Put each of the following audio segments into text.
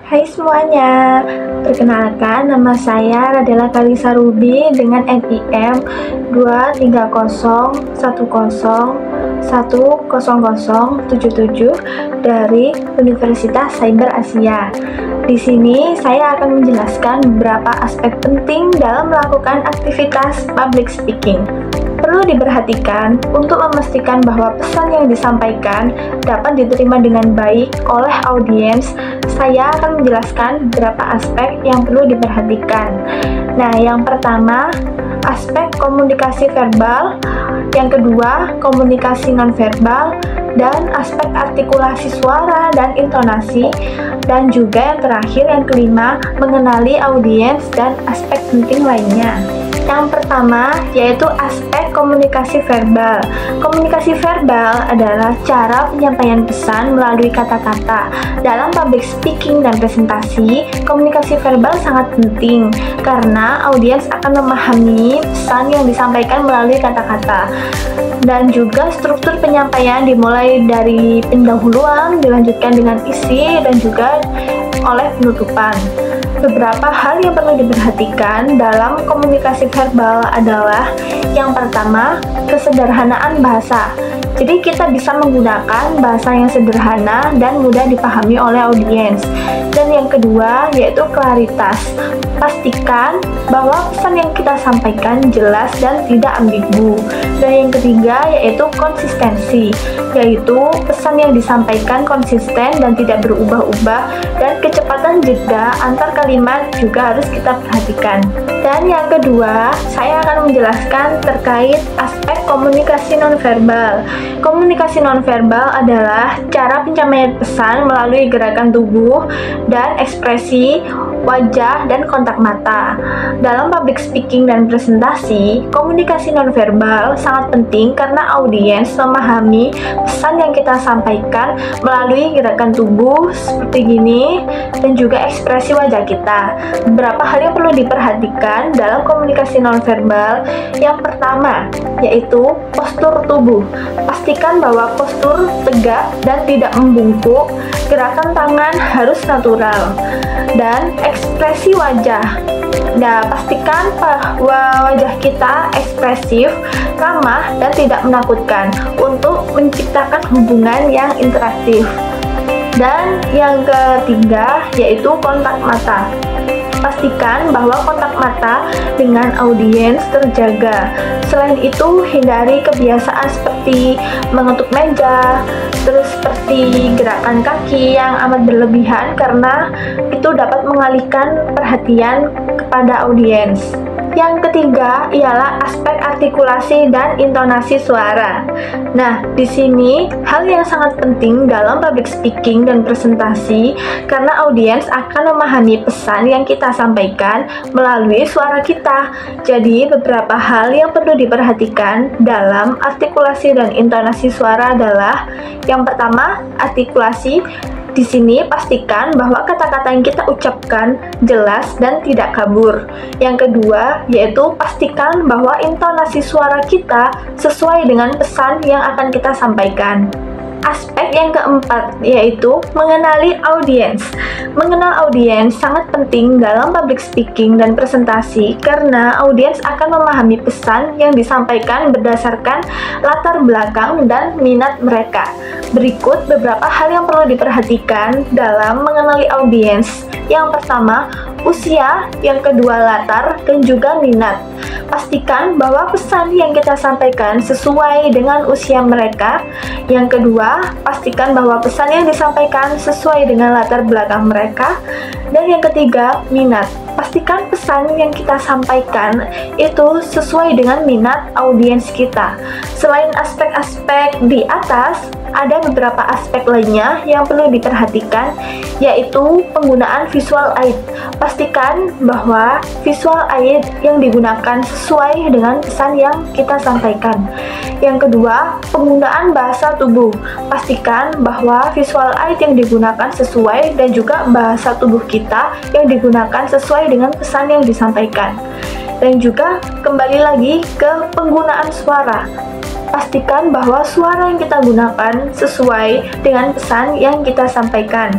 Hai semuanya, perkenalkan nama saya Radela Kalisa Ruby dengan NIM 230101077 dari Universitas Cyber Asia. Di sini saya akan menjelaskan beberapa aspek penting dalam melakukan aktivitas public speaking. Perlu diperhatikan untuk memastikan bahwa pesan yang disampaikan dapat diterima dengan baik oleh audiens. Saya akan menjelaskan beberapa aspek yang perlu diperhatikan. Nah, yang pertama, aspek komunikasi verbal, yang kedua, komunikasi nonverbal, dan aspek artikulasi suara dan intonasi, dan juga yang terakhir, yang kelima, mengenali audiens dan aspek penting lainnya. Yang pertama yaitu aspek komunikasi verbal. Komunikasi verbal adalah cara penyampaian pesan melalui kata-kata. Dalam public speaking dan presentasi, komunikasi verbal sangat penting karena audiens akan memahami pesan yang disampaikan melalui kata-kata. Dan juga struktur penyampaian dimulai dari pendahuluan, dilanjutkan dengan isi, dan juga oleh penutupan. Beberapa hal yang perlu diperhatikan dalam komunikasi verbal adalah yang pertama, kesederhanaan bahasa. Jadi kita bisa menggunakan bahasa yang sederhana dan mudah dipahami oleh audiens. Dan yang kedua yaitu klaritas. Pastikan bahwa pesan yang kita sampaikan jelas dan tidak ambigu. Dan yang ketiga yaitu konsistensi, yaitu pesan yang disampaikan konsisten dan tidak berubah-ubah, dan kecepatan jeda antar kalimat juga harus kita perhatikan. Dan yang kedua, saya akan menjelaskan terkait aspek komunikasi nonverbal. Komunikasi nonverbal adalah cara penyampaian pesan melalui gerakan tubuh dan ekspresi wajah dan kontak mata. Dalam public speaking dan presentasi, komunikasi nonverbal sangat penting karena audiens memahami pesan yang kita sampaikan melalui gerakan tubuh seperti gini dan juga ekspresi wajah kita. Beberapa hal yang perlu diperhatikan dalam komunikasi nonverbal. Yang pertama yaitu postur tubuh. Pastikan bahwa postur tegak dan tidak membungkuk, gerakan tangan harus natural, dan ekspresi wajah. Nah, pastikan bahwa wajah kita ekspresif, ramah, dan tidak menakutkan untuk menciptakan hubungan yang interaktif. Dan yang ketiga yaitu kontak mata. Pastikan bahwa kontak mata dengan audiens terjaga. Selain itu, hindari kebiasaan seperti mengetuk meja, terus seperti gerakan kaki yang amat berlebihan karena itu dapat mengalihkan perhatian kepada audiens. Yang ketiga ialah aspek artikulasi dan intonasi suara. Nah, di sini hal yang sangat penting dalam public speaking dan presentasi karena audiens akan memahami pesan yang kita sampaikan melalui suara kita. Jadi, beberapa hal yang perlu diperhatikan dalam artikulasi dan intonasi suara adalah yang pertama, artikulasi. Di sini pastikan bahwa kata-kata yang kita ucapkan jelas dan tidak kabur. Yang kedua, yaitu pastikan bahwa intonasi suara kita sesuai dengan pesan yang akan kita sampaikan. Aspek yang keempat yaitu mengenali audiens. Mengenal audiens sangat penting dalam public speaking dan presentasi karena audiens akan memahami pesan yang disampaikan berdasarkan latar belakang dan minat mereka. Berikut beberapa hal yang perlu diperhatikan dalam mengenali audiens. Yang pertama, usia, yang kedua latar, dan juga minat. Pastikan bahwa pesan yang kita sampaikan sesuai dengan usia mereka. Yang kedua, pastikan bahwa pesan yang disampaikan sesuai dengan latar belakang mereka. Dan yang ketiga, minat. Pastikan pesan yang kita sampaikan itu sesuai dengan minat audiens kita. Selain aspek-aspek di atas, ada beberapa aspek lainnya yang perlu diperhatikan, yaitu penggunaan visual aid. Pastikan bahwa visual aid yang digunakan sesuai dengan pesan yang kita sampaikan. Yang kedua, penggunaan bahasa tubuh. Pastikan bahwa visual aid yang digunakan sesuai dan juga bahasa tubuh kita yang digunakan sesuai dengan pesan yang disampaikan. Dan juga kembali lagi ke penggunaan suara. Pastikan bahwa suara yang kita gunakan sesuai dengan pesan yang kita sampaikan.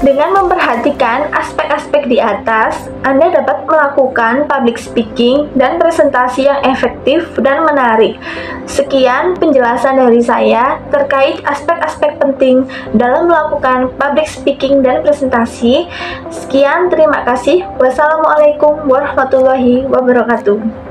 Dengan memperhatikan aspek-aspek di atas, Anda dapat melakukan public speaking dan presentasi yang efektif dan menarik. Sekian penjelasan dari saya terkait aspek-aspek penting dalam melakukan public speaking dan presentasi. Sekian, terima kasih. Wassalamualaikum warahmatullahi wabarakatuh.